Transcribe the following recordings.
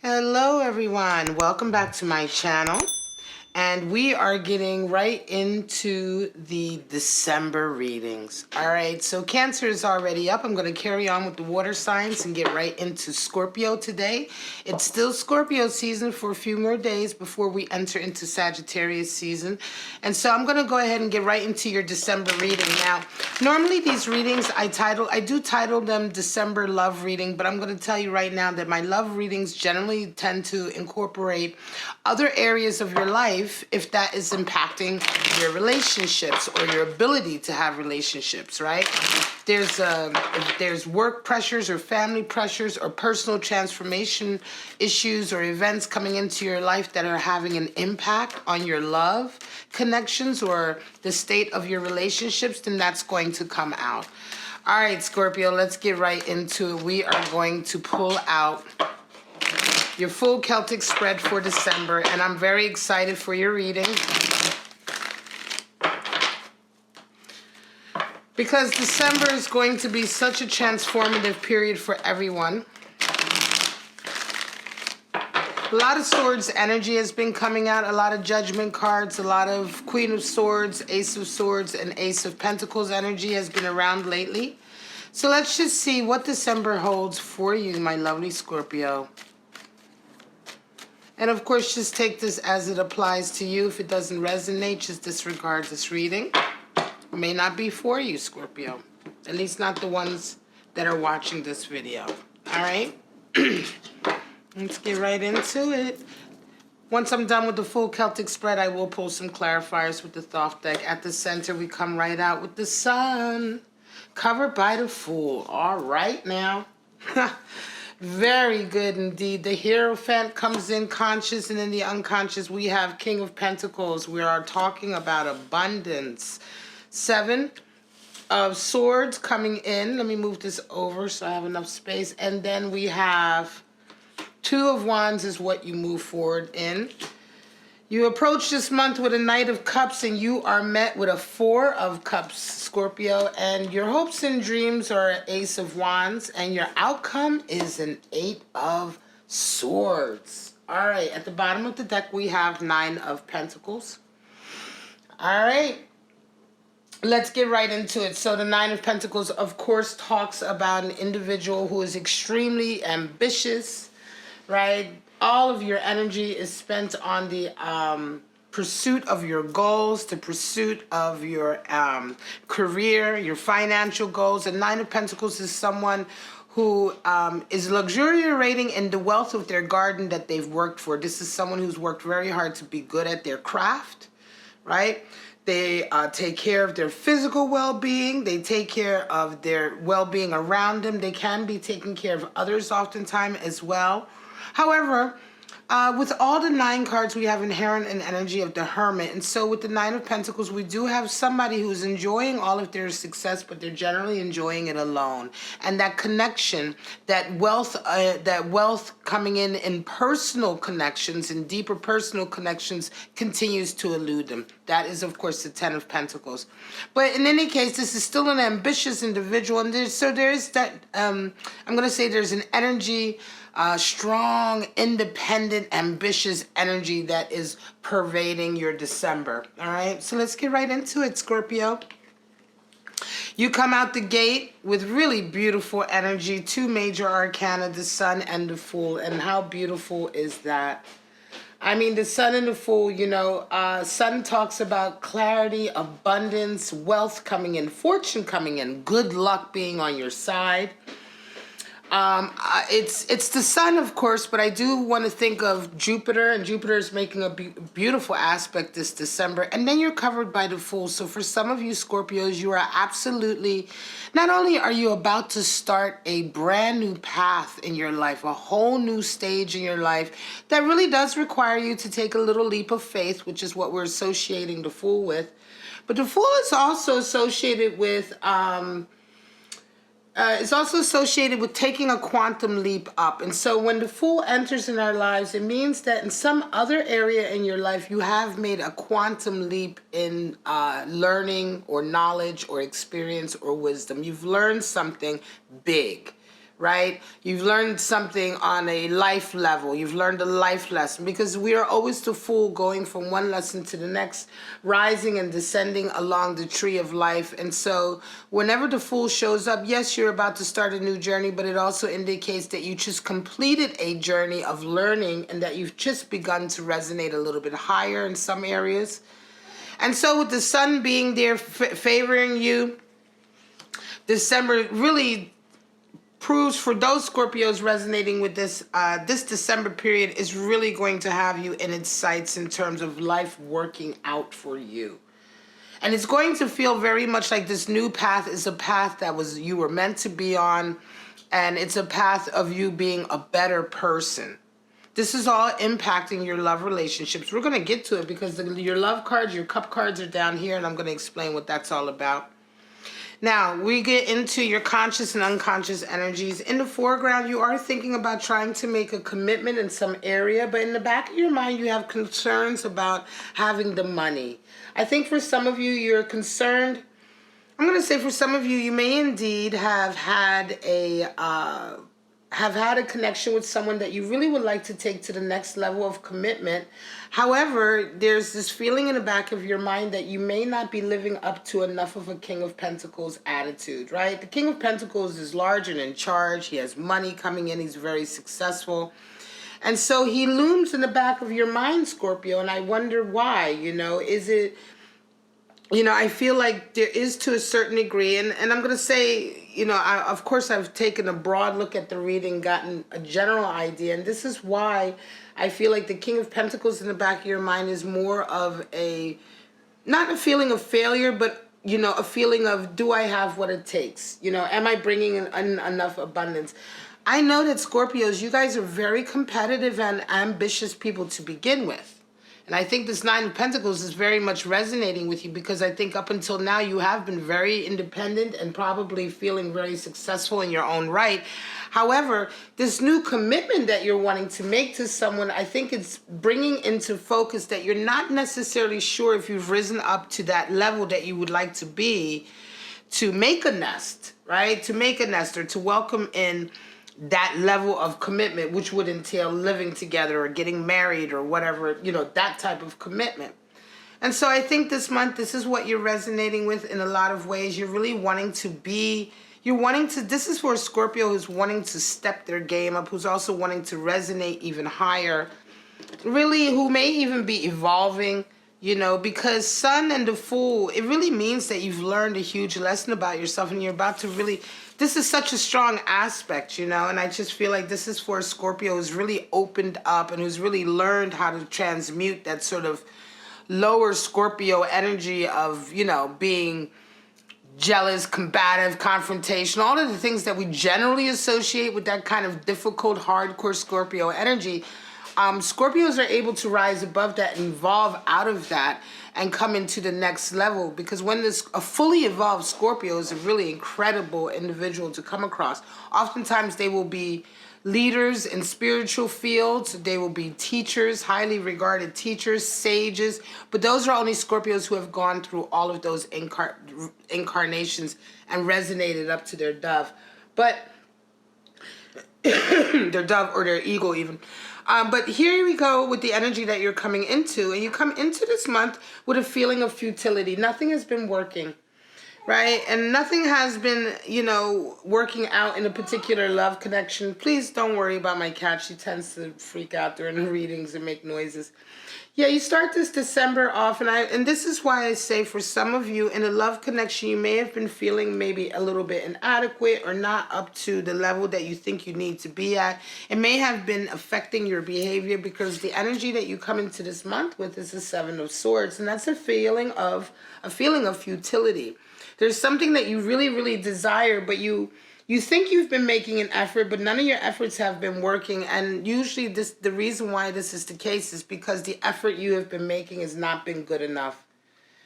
Hello everyone, welcome back to my channel. And we are getting right into the December readings. All right, so Cancer is already up. I'm going to carry on with the water signs and get right into Scorpio today. It's still Scorpio season for a few more days before we enter into Sagittarius season. And so I'm going to go ahead and get right into your December reading. Now, normally these readings I do title them December love reading, but I'm going to tell you right now that my love readings generally tend to incorporate other areas of your life if that is impacting your relationships or your ability to have relationships, right? If there's work pressures or family pressures or personal transformation issues or events coming into your life that are having an impact on your love connections or the state of your relationships, then that's going to come out. All right, Scorpio, let's get right into it. We are going to pull out your full Celtic spread for December, and I'm very excited for your reading because December is going to be such a transformative period for everyone. A lot of Swords energy has been coming out, a lot of Judgment cards, a lot of Queen of Swords, Ace of Swords, and Ace of Pentacles energy has been around lately. So let's just see what December holds for you, my lovely Scorpio. And of course, just take this as it applies to you. If it doesn't resonate, just disregard this reading. It may not be for you, Scorpio. At least not the ones that are watching this video. All right? Let's get right into it. Once I'm done with the full Celtic spread, I will pull some clarifiers with the Thoth deck. At the center, we come right out with the Sun, covered by the Fool. All right now. Very good indeed. The Hierophant comes in conscious, and in the unconscious we have King of Pentacles. We are talking about abundance. 7 of Swords coming in. Let me move this over so I have enough space. And then we have 2 of Wands is what you move forward in. You approach this month with a Knight of Cups, and you are met with a 4 of Cups, Scorpio. And your hopes and dreams are an Ace of Wands, and your outcome is an 8 of Swords. All right, at the bottom of the deck, we have 9 of Pentacles. All right, let's get right into it. So the 9 of Pentacles, of course, talks about an individual who is extremely ambitious, right? All of your energy is spent on the pursuit of your goals, the pursuit of your career, your financial goals. And 9 of Pentacles is someone who is luxuriating in the wealth of their garden that they've worked for. This is someone who's worked very hard to be good at their craft, right? They take care of their physical well-being. They take care of their well-being around them. They can be taking care of others oftentimes as well. However, with all the 9 cards, we have inherent an energy of the Hermit. And so with the 9 of Pentacles, we do have somebody who's enjoying all of their success, but they're generally enjoying it alone. And that connection, that wealth coming in personal connections and deeper personal connections continues to elude them. That is, of course, the 10 of Pentacles. But in any case, this is still an ambitious individual. And there's that, I'm going to say there's an energy, strong, independent, ambitious energy that is pervading your December. All right, so let's get right into it, Scorpio. You come out the gate with really beautiful energy, 2 major arcana, the Sun and the Fool. And how beautiful is that? I mean, the Sun and the Fool, you know, Sun talks about clarity, abundance, wealth coming in, fortune coming in, good luck being on your side. It's the Sun, of course, but I do want to think of Jupiter, and Jupiter is making a beautiful aspect this December. And then you're covered by the Fool. So for some of you Scorpios, you are absolutely, not only are you about to start a brand new path in your life, a whole new stage in your life that really does require you to take a little leap of faith, which is what we're associating the Fool with. But the Fool is also associated with taking a quantum leap up. And so when the Fool enters in our lives, it means that in some other area in your life, you have made a quantum leap in learning or knowledge or experience or wisdom. You've learned something big, right? You've learned something on a life level. You've learned a life lesson, because we are always the fool, going from one lesson to the next, rising and descending along the tree of life. And so whenever the fool shows up, yes, you're about to start a new journey, but it also indicates that you just completed a journey of learning and that you've just begun to resonate a little bit higher in some areas. And so with the sun being there favoring you, December really proves, for those Scorpios resonating with this, this December period is really going to have you in its sights in terms of life working out for you. And it's going to feel very much like this new path is a path that you were meant to be on, and it's a path of you being a better person. This is all impacting your love relationships. We're going to get to it because your love cards, your cup cards are down here, and I'm going to explain what that's all about. Now, we get into your conscious and unconscious energies. In the foreground, you are thinking about trying to make a commitment in some area, but in the back of your mind, you have concerns about having the money. I think for some of you, you're concerned. I'm going to say for some of you, you may indeed have had a connection with someone that you really would like to take to the next level of commitment. However, there's this feeling in the back of your mind that you may not be living up to enough of a King of Pentacles attitude, right? The King of Pentacles is large and in charge. He has money coming in. He's very successful. And so he looms in the back of your mind, Scorpio, and I wonder why, is it... I feel like there is, to a certain degree, and I'm going to say, of course, I've taken a broad look at the reading, gotten a general idea, and this is why I feel like the King of Pentacles in the back of your mind is more of not a feeling of failure, but, a feeling of, do I have what it takes? Am I bringing in enough abundance? I know that Scorpios, you guys are very competitive and ambitious people to begin with. And I think this Nine of Pentacles is very much resonating with you, because I think up until now you have been very independent and probably feeling very successful in your own right. However, this new commitment that you're wanting to make to someone, I think it's bringing into focus that you're not necessarily sure if you've risen up to that level that you would like to be to make a nest, right? To make a nest, or to welcome in that level of commitment, which would entail living together or getting married or whatever, that type of commitment. And so I think this month, this is what you're resonating with in a lot of ways. You're really wanting to this is for a Scorpio who's wanting to step their game up, who's also wanting to resonate even higher, really, who may even be evolving, because Sun and the Fool, it really means that you've learned a huge lesson about yourself, and you're about to really... This is such a strong aspect, and I just feel like this is for a Scorpio who's really opened up and who's really learned how to transmute that sort of lower Scorpio energy of, being jealous, combative, confrontational, all of the things that we generally associate with that kind of difficult, hardcore Scorpio energy. Scorpios are able to rise above that and evolve out of that and come into the next level, because when a fully evolved Scorpio is a really incredible individual to come across. Oftentimes they will be leaders in spiritual fields. They will be teachers, highly regarded teachers, sages. But those are only Scorpios who have gone through all of those incarnations and resonated up to their dove. But their dove or their eagle even. But here we go with the energy that you're coming into. And you come into this month with a feeling of futility. Nothing has been working, right? And nothing has been, working out in a particular love connection. Please don't worry about my cat. She tends to freak out during the readings and make noises. Yeah, you start this December off, and this is why I say for some of you in a love connection, you may have been feeling maybe a little bit inadequate or not up to the level that you think you need to be at. It may have been affecting your behavior, because the energy that you come into this month with is the Seven of Swords, and that's a feeling of futility. There's something that you really, really desire, but you think you've been making an effort, but none of your efforts have been working. And usually the reason why this is the case is because the effort you have been making has not been good enough.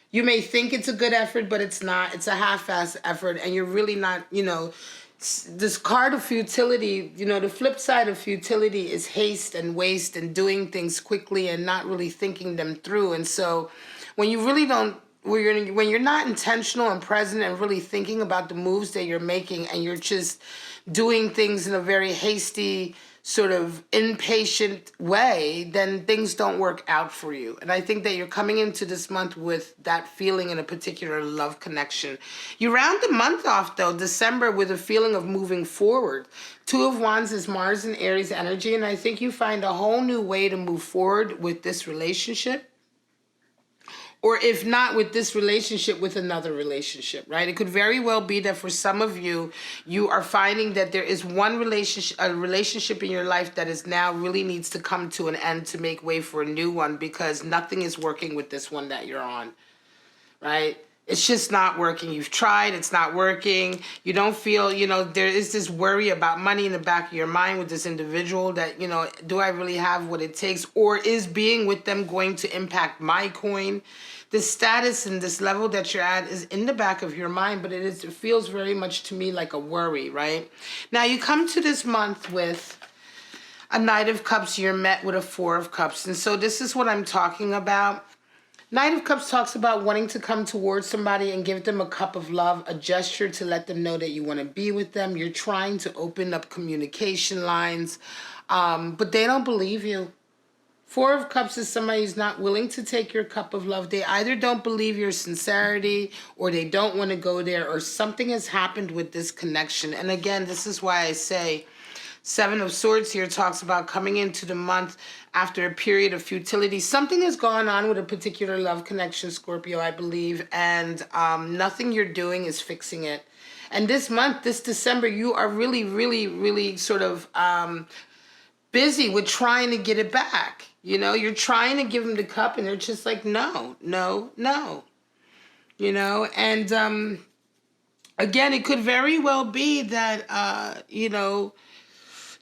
You may think it's a good effort, but it's not. It's a half-assed effort, and you're really not, this card of futility, the flip side of futility is haste and waste and doing things quickly and not really thinking them through. And so when you really don't when you're not intentional and present and really thinking about the moves that you're making, and you're just doing things in a very hasty, sort of impatient way, then things don't work out for you. And I think that you're coming into this month with that feeling in a particular love connection. You round the month off, though, December, with a feeling of moving forward. Two of Wands is Mars and Aries energy, and I think you find a whole new way to move forward with this relationship. Or if not with this relationship, with another relationship, right? It could very well be that for some of you, you are finding that there is one relationship, a relationship in your life that is now really needs to come to an end to make way for a new one, because nothing is working with this one that you're on, right? It's just not working. You've tried, it's not working. You don't feel, there is this worry about money in the back of your mind with this individual that, do I really have what it takes? Or is being with them going to impact my coin? The status and this level that you're at is in the back of your mind, but it feels very much to me like a worry, right? Now you come to this month with a Knight of Cups. You're met with a Four of Cups. And so this is what I'm talking about. Knight of Cups talks about wanting to come towards somebody and give them a cup of love, a gesture to let them know that you want to be with them. You're trying to open up communication lines, but they don't believe you. Four of Cups is somebody who's not willing to take your cup of love. They either don't believe your sincerity, or they don't want to go there, or something has happened with this connection. And again, this is why I say Seven of Swords here talks about coming into the month after a period of futility. Something has gone on with a particular love connection, Scorpio, I believe, and nothing you're doing is fixing it. And this month, this December, you are really, really, really sort of busy with trying to get it back. You're trying to give them the cup, and they're just like, no, no, no. And again, it could very well be that,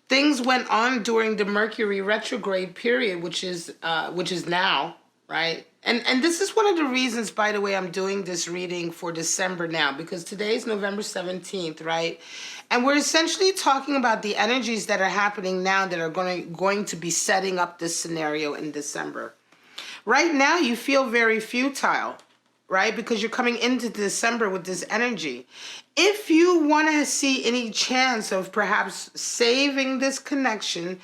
things went on during the Mercury retrograde period, which is now, right? And this is one of the reasons, by the way, I'm doing this reading for December now, because today is November 17th, right? And we're essentially talking about the energies that are happening now that are going to be setting up this scenario in December. Right now, you feel very futile, right? Because you're coming into December with this energy. If you want to see any chance of perhaps saving this connection,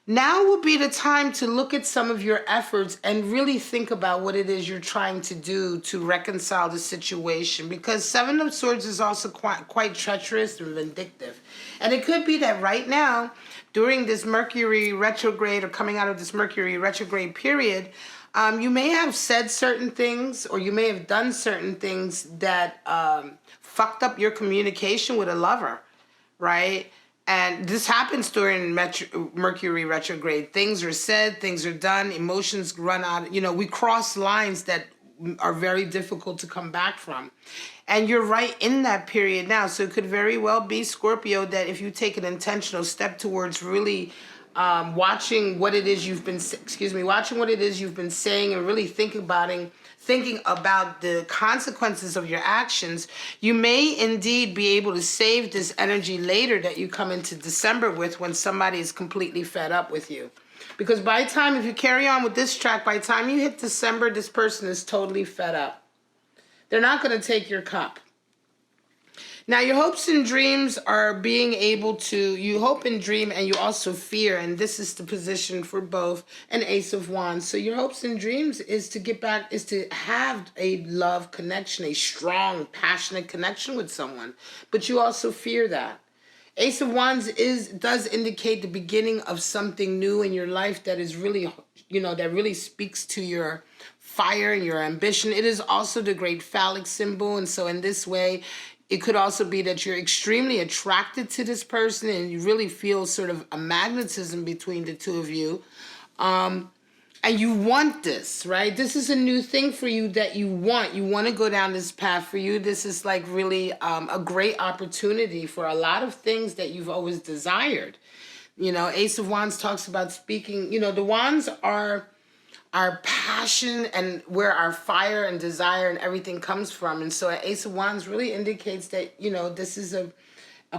now will be the time to look at some of your efforts and really think about what it is you're trying to do to reconcile the situation. Because Seven of Swords is also quite treacherous and vindictive. And it could be that right now, during this Mercury retrograde, or coming out of this Mercury retrograde period, you may have said certain things, or you may have done certain things that fucked up your communication with a lover, right? And this happens during Mercury retrograde. Things are said, things are done, emotions run out. We cross lines that are very difficult to come back from. And you're right in that period now. So it could very well be, Scorpio, that if you take an intentional step towards really watching what it is you've been saying, and really thinking about the consequences of your actions, you may indeed be able to save this energy later that you come into December with, when somebody is completely fed up with you. Because by the time, if you carry on with this track, by the time you hit December, this person is totally fed up. They're not going to take your cup. Now, your hopes and dreams are being able to, you hope and dream, and you also fear, and this is the position for both an Ace of Wands. So your hopes and dreams is to get back, is to have a love connection, a strong, passionate connection with someone, but you also fear that. Ace of Wands does indicate the beginning of something new in your life that is really, that really speaks to your fire and your ambition. It is also the great phallic symbol, and so in this way, it could also be that you're extremely attracted to this person, and you really feel sort of a magnetism between the two of you. And you want this, right? This is a new thing for you that you want. You want to go down this path. For you, this is like really a great opportunity for a lot of things that you've always desired. Ace of Wands talks about speaking. The wands are our passion and where our fire and desire and everything comes from. And so an Ace of Wands really indicates that, this is a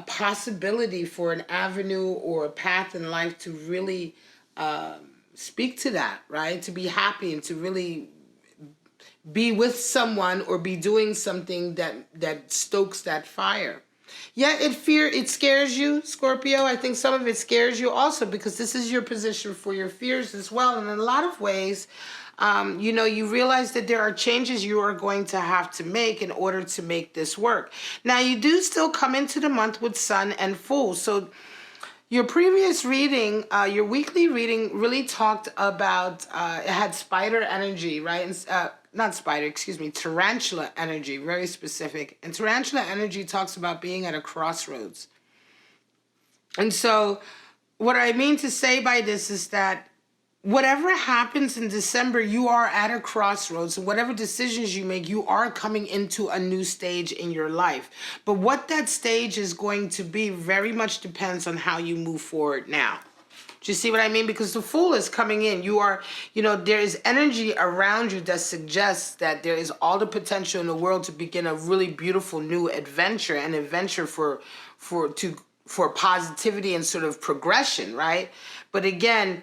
possibility for an avenue or a path in life to really speak to that, right? To be happy and to really be with someone or be doing something that stokes that fire. Yeah, it scares you, Scorpio. I think some of it scares you also because this is your position for your fears as well. And in a lot of ways, you realize that there are changes you are going to have to make in order to make this work. Now, you do still come into the month with Sun and Fool. So your previous reading, your weekly reading really talked about, it had spider energy, right? And, not spider, excuse me, tarantula energy, very specific. And tarantula energy talks about being at a crossroads. And so what I mean to say by this is that whatever happens in December, you are at a crossroads. And whatever decisions you make, you are coming into a new stage in your life. But what that stage is going to be very much depends on how you move forward now. Do you see what I mean? Because the Fool is coming in. You are, there is energy around you that suggests that there is all the potential in the world to begin a really beautiful new adventure, an adventure for positivity and sort of progression, right? But again,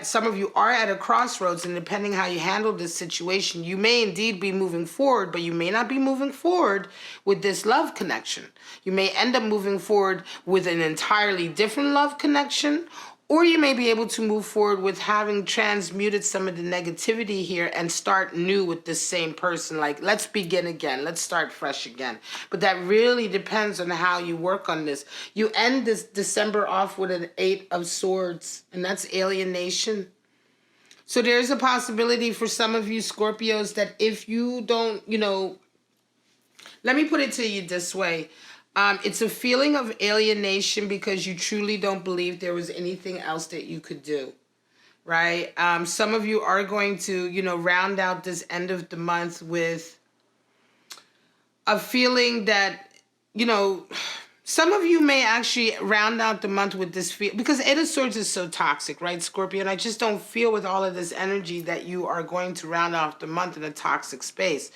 some of you are at a crossroads, and depending how you handle this situation, you may indeed be moving forward, but you may not be moving forward with this love connection. You may end up moving forward with an entirely different love connection, or you may be able to move forward with having transmuted some of the negativity here and start new with this same person. Like, let's begin again. Let's start fresh again. But that really depends on how you work on this. You end this December off with an 8 of Swords, and that's alienation. So there's a possibility for some of you Scorpios that if you don't, let me put it to you this way. It's a feeling of alienation because you truly don't believe there was anything else that you could do, right? Some of you are going to, round out this end of the month with a feeling that, some of you may actually round out the month with this feel, because 8 of Swords is so toxic, right, Scorpio? And I just don't feel with all of this energy that you are going to round off the month in a toxic space.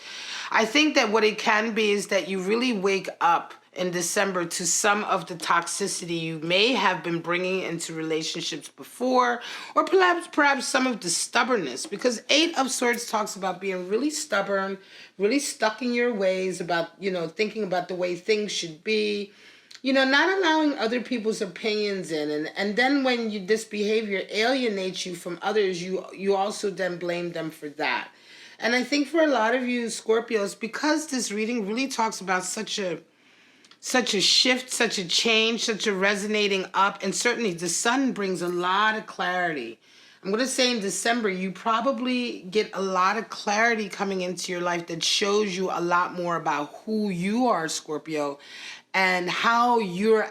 I think that what it can be is that you really wake up in December to some of the toxicity you may have been bringing into relationships before, or perhaps some of the stubbornness, because 8 of Swords talks about being really stubborn, really stuck in your ways, about, thinking about the way things should be, not allowing other people's opinions in. And then when this behavior alienates you from others, you also then blame them for that. And I think for a lot of you Scorpios, because this reading really talks about such a shift, such a change, such a resonating up, and certainly the Sun brings a lot of clarity. I'm going to say in December, you probably get a lot of clarity coming into your life that shows you a lot more about who you are, Scorpio, and how your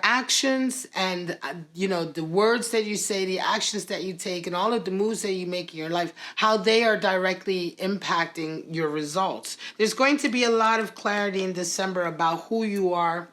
actions and, the words that you say, the actions that you take, and all of the moves that you make in your life, how they are directly impacting your results. There's going to be a lot of clarity in December about who you are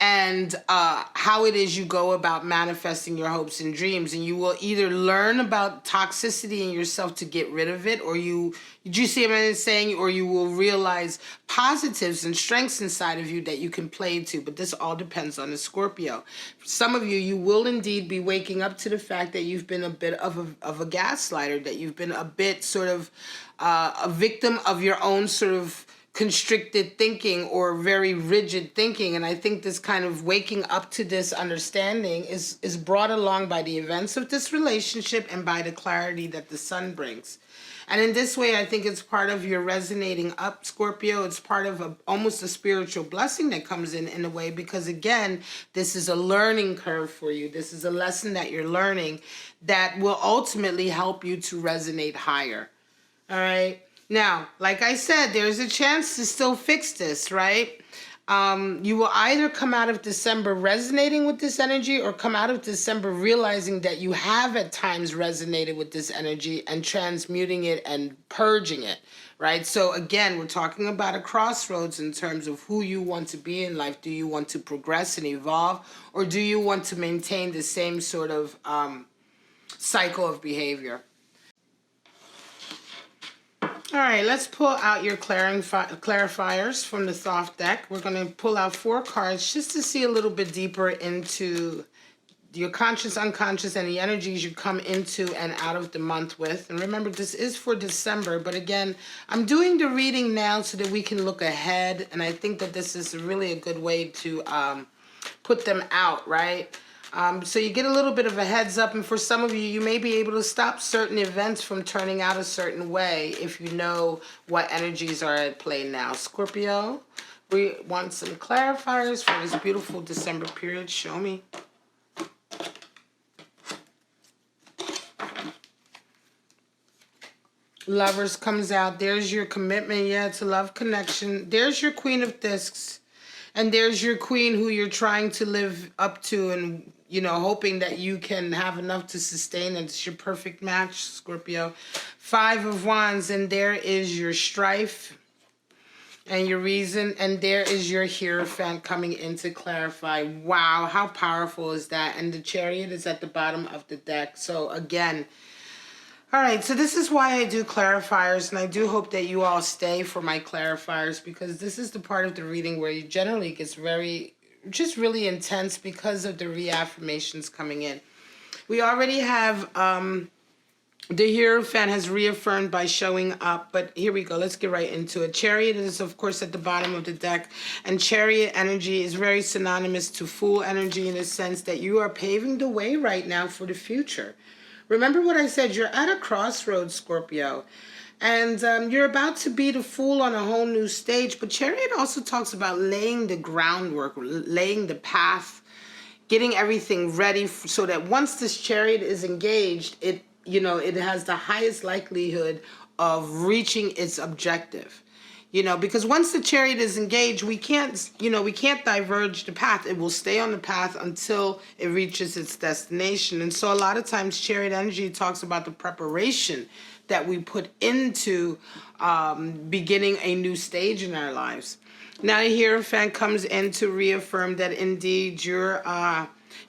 and how it is you go about manifesting your hopes and dreams. And you will either learn about toxicity in yourself to get rid of it, or you see what I'm saying? Or you will realize positives and strengths inside of you that you can play into. But this all depends on the Scorpio. For some of you, you will indeed be waking up to the fact that you've been a bit of a gaslighter, that you've been a bit sort of a victim of your own sort of constricted thinking or very rigid thinking. And I think this kind of waking up to this understanding is brought along by the events of this relationship and by the clarity that the Sun brings. And in this way, I think it's part of your resonating up, Scorpio. It's part of almost a spiritual blessing that comes in a way, because again, this is a learning curve for you. This is a lesson that you're learning that will ultimately help you to resonate higher. All right. Now, like I said, there's a chance to still fix this, right? You will either come out of December resonating with this energy, or come out of December realizing that you have at times resonated with this energy and transmuting it and purging it, right? So again, we're talking about a crossroads in terms of who you want to be in life. Do you want to progress and evolve, or do you want to maintain the same sort of cycle of behavior? All right, let's pull out your clarifiers from the Thoth deck. We're going to pull out 4 cards just to see a little bit deeper into your conscious, unconscious, and the energies you come into and out of the month with. And remember, this is for December, but again, I'm doing the reading now so that we can look ahead, and I think that this is really a good way to put them out, right? So you get a little bit of a heads up, and for some of you, you may be able to stop certain events from turning out a certain way if you know what energies are at play now. Scorpio, we want some clarifiers for this beautiful December period. Show me. Lovers comes out. There's your commitment. Yeah, it's a love connection. There's your Queen of Discs. And there's your queen who you're trying to live up to and, you know, hoping that you can have enough to sustain. And it's your perfect match, Scorpio. 5 of Wands, and there is your strife and your reason. And there is your Hierophant coming in to clarify. Wow, how powerful is that? And the Chariot is at the bottom of the deck. So again, all right, so this is why I do clarifiers, and I do hope that you all stay for my clarifiers, because this is the part of the reading where it generally gets just really intense because of the reaffirmations coming in. We already have the Hierophant has reaffirmed by showing up, but here we go. Let's get right into it. Chariot is, of course, at the bottom of the deck, and Chariot energy is very synonymous to Fool energy in the sense that you are paving the way right now for the future. Remember what I said, you're at a crossroads, Scorpio, and you're about to be the Fool on a whole new stage. But Chariot also talks about laying the groundwork, laying the path, getting everything ready so that once this Chariot is engaged, it has the highest likelihood of reaching its objective. Because once the Chariot is engaged, we can't diverge the path. It will stay on the path until it reaches its destination. And so a lot of times Chariot energy talks about the preparation that we put into beginning a new stage in our lives. Now the Hierophant comes in to reaffirm that indeed your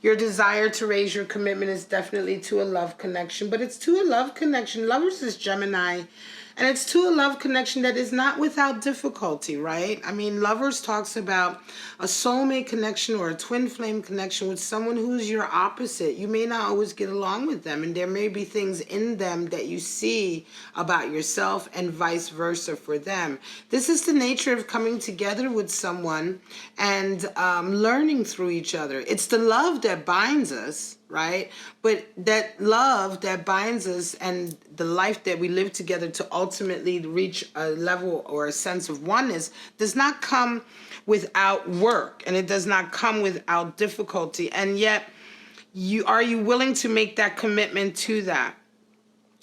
desire to raise your commitment is definitely to a love connection, but it's to a love connection. Lovers is Gemini. And it's to a love connection that is not without difficulty, right? I mean, Lovers talks about a soulmate connection or a twin flame connection with someone who's your opposite. You may not always get along with them, and there may be things in them that you see about yourself and vice versa for them. This is the nature of coming together with someone and learning through each other. It's the love that binds us, right? But that love that binds us and the life that we live together to ultimately reach a level or a sense of oneness does not come without work, and it does not come without difficulty. And yet, are you willing to make that commitment to that?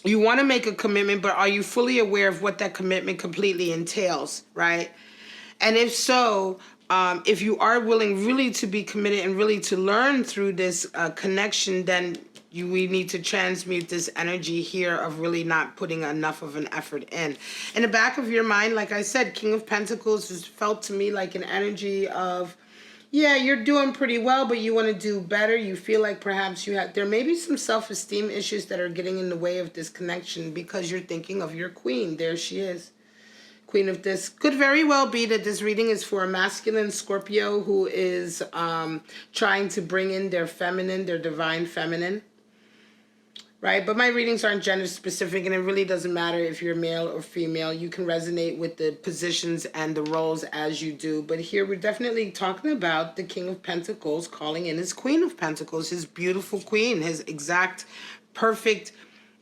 You want to make a commitment, but are you fully aware of what that commitment completely entails, right? And if so, if you are willing really to be committed and really to learn through this connection, then we need to transmute this energy here of really not putting enough of an effort in. In the back of your mind, like I said, King of Pentacles has felt to me like an energy of, yeah, you're doing pretty well, but you want to do better. You feel like perhaps there may be some self-esteem issues that are getting in the way of this connection because you're thinking of your queen. There she is. Queen of Discs. Could very well be that this reading is for a masculine Scorpio who is trying to bring in their feminine, their divine feminine, right? But my readings aren't gender specific, and it really doesn't matter if you're male or female. You can resonate with the positions and the roles as you do. But here we're definitely talking about the King of Pentacles calling in his Queen of Pentacles, his beautiful queen, his exact perfect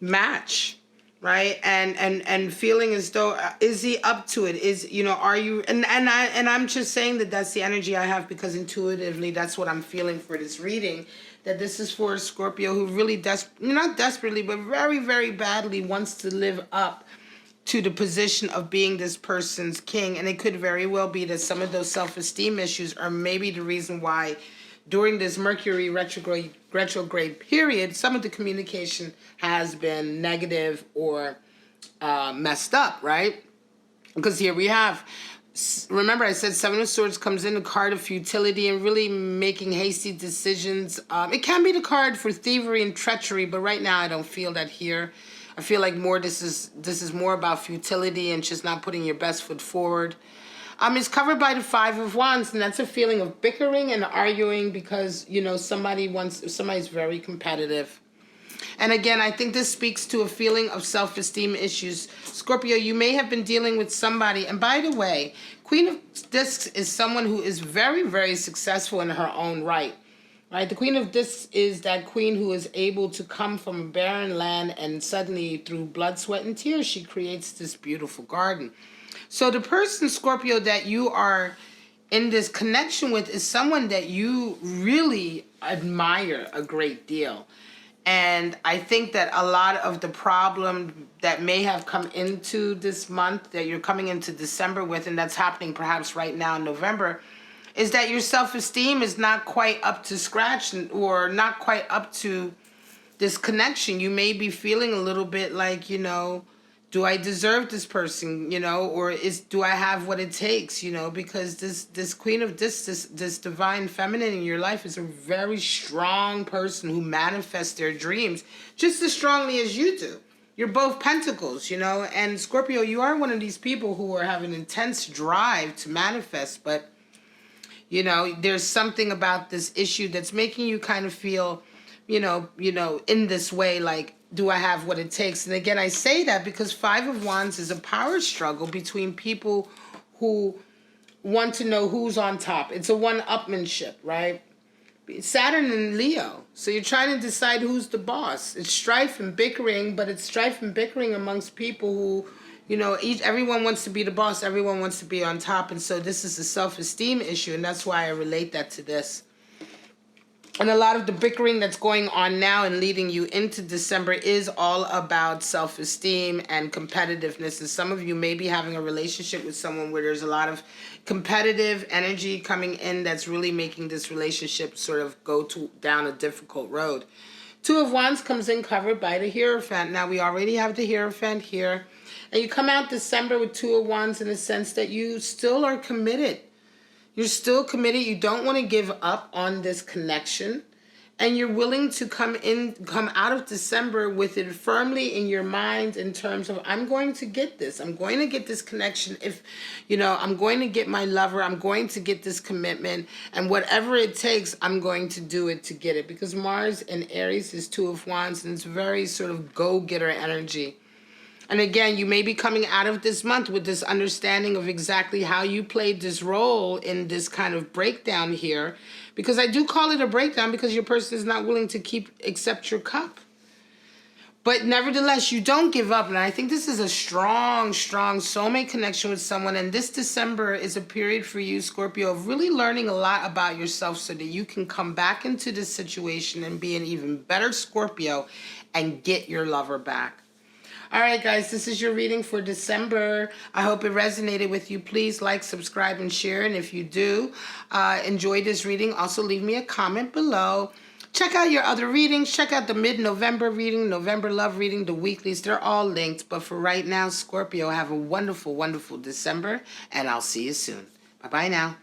match. Right, and feeling as though is he up to it? Are you? And I'm just saying that that's the energy I have because intuitively that's what I'm feeling for this reading. That this is for a Scorpio who really not desperately, but very, very badly wants to live up to the position of being this person's king, and it could very well be that some of those self-esteem issues are maybe the reason why. During this Mercury retrograde period, some of the communication has been negative or messed up, right? Because here we have, remember I said 7 of Swords comes in, the card of futility and really making hasty decisions. It can be the card for thievery and treachery, but right now I don't feel that here. I feel like this is more about futility and just not putting your best foot forward. It's covered by the Five of Wands, and that's a feeling of bickering and arguing because, you know, somebody's very competitive. And again, I think this speaks to a feeling of self-esteem issues. Scorpio, you may have been dealing with somebody. And by the way, Queen of Discs is someone who is very, very successful in her own right. Right? The Queen of Discs is that queen who is able to come from a barren land, and suddenly through blood, sweat, and tears, she creates this beautiful garden. So the person, Scorpio, that you are in this connection with is someone that you really admire a great deal. And I think that a lot of the problem that may have come into this month, that you're coming into December with, and that's happening perhaps right now in November, is that your self-esteem is not quite up to scratch, or not quite up to this connection. You may be feeling a little bit like, you know, do I deserve this person, you know, or do I have what it takes, you know, because this Queen of this divine feminine in your life is a very strong person who manifests their dreams just as strongly as you do. You're both pentacles, you know, and Scorpio, you are one of these people who have an intense drive to manifest, but, you know, there's something about this issue that's making you kind of feel, you know, in this way, like, do I have what it takes? And again, I say that because Five of Wands is a power struggle between people who want to know who's on top. It's a one-upmanship, right? Saturn and Leo. So you're trying to decide who's the boss. It's strife and bickering, but it's strife and bickering amongst people who, you know, everyone wants to be the boss. Everyone wants to be on top. And so this is a self-esteem issue, and that's why I relate that to this. And a lot of the bickering that's going on now and leading you into December is all about self-esteem and competitiveness. And some of you may be having a relationship with someone where there's a lot of competitive energy coming in that's really making this relationship sort of go down a difficult road. Two of Wands comes in covered by the Hierophant. Now, we already have the Hierophant here. And you come out December with Two of Wands in the sense that you still are committed. You're still committed. You don't want to give up on this connection. And you're willing to come out of December with it firmly in your mind in terms of, I'm going to get this. I'm going to get this connection. If, you know, I'm going to get my lover. I'm going to get this commitment. And whatever it takes, I'm going to do it to get it. Because Mars in Aries is Two of Wands, and it's very sort of go-getter energy. And again, you may be coming out of this month with this understanding of exactly how you played this role in this kind of breakdown here. Because I do call it a breakdown because your person is not willing to accept your cup. But nevertheless, you don't give up. And I think this is a strong, strong soulmate connection with someone. And this December is a period for you, Scorpio, of really learning a lot about yourself so that you can come back into this situation and be an even better Scorpio and get your lover back. All right, guys, this is your reading for December. I hope it resonated with you. Please like, subscribe, and share. And if you do enjoy this reading, also leave me a comment below. Check out your other readings. Check out the mid-November reading, November love reading, the weeklies. They're all linked. But for right now, Scorpio, have a wonderful, wonderful December, and I'll see you soon. Bye-bye now.